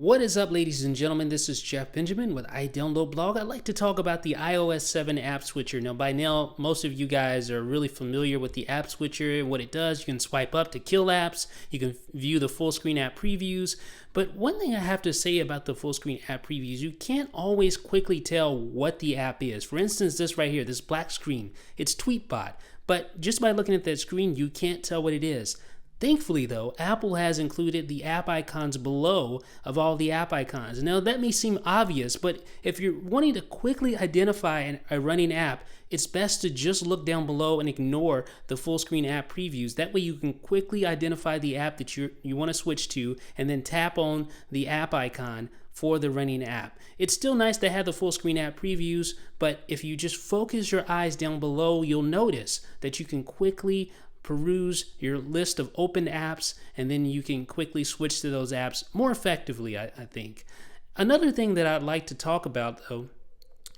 What is up, ladies and gentlemen? This is Jeff Benjamin with iDownload Blog. I'd like to talk about the iOS 7 app switcher. Now, by now, most of you guys are really familiar with the app switcher and what it does. You can swipe up to kill apps. You can view the full screen app previews. But one thing I have to say about the full screen app previews, you can't always quickly tell what the app is. For instance, this right here, this black screen, it's Tweetbot. But just by looking at that screen, you can't tell what it is. Thankfully, though, Apple has included the app icons below of all the app icons. Now, that may seem obvious, but if you're wanting to quickly identify a running app, it's best to just look down below and ignore the full screen app previews. That way you can quickly identify the app that you want to switch to and then tap on the app icon for the running app. It's still nice to have the full screen app previews, but if you just focus your eyes down below, you'll notice that you can quickly peruse your list of open apps, and then you can quickly switch to those apps more effectively, I think. Another thing that I'd like to talk about, though,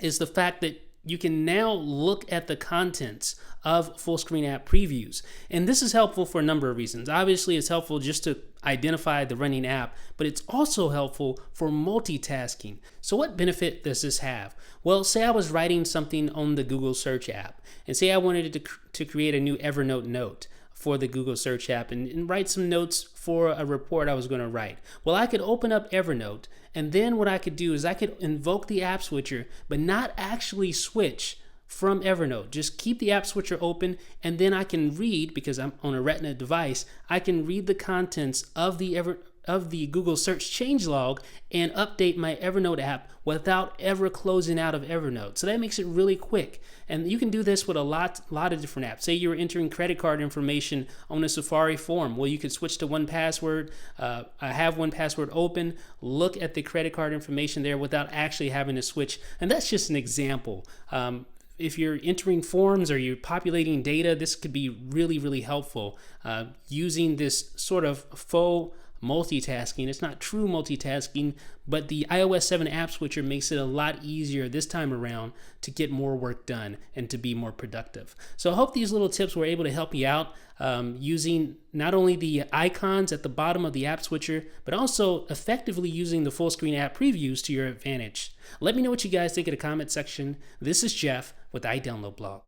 is the fact that you can now look at the contents of full screen app previews. And this is helpful for a number of reasons. Obviously, it's helpful just to identify the running app, but it's also helpful for multitasking. So what benefit does this have? Well, say I was writing something on the Google Search app, and say I wanted to create a new Evernote note for the Google Search app and write some notes for a report I was going to write. Well, I could open up Evernote, and then what I could do is I could invoke the app switcher, but not actually switch from Evernote. Just keep the app switcher open, and then I can read, because I'm on a Retina device, I can read the contents of the Google Search changelog and update my Evernote app without ever closing out of Evernote. So that makes it really quick. And you can do this with a lot of different apps. Say you're entering credit card information on a Safari form. Well, you could switch to 1Password. I have 1Password open, look at the credit card information there without actually having to switch. And that's just an example. If you're entering forms or you're populating data, this could be really, really helpful using this sort of faux multitasking. It's not true multitasking, but the iOS 7 app switcher makes it a lot easier this time around to get more work done and to be more productive. So I hope these little tips were able to help you out using not only the icons at the bottom of the app switcher, but also effectively using the full screen app previews to your advantage. Let me know what you guys think in the comment section. This is Jeff with iDownload Blog.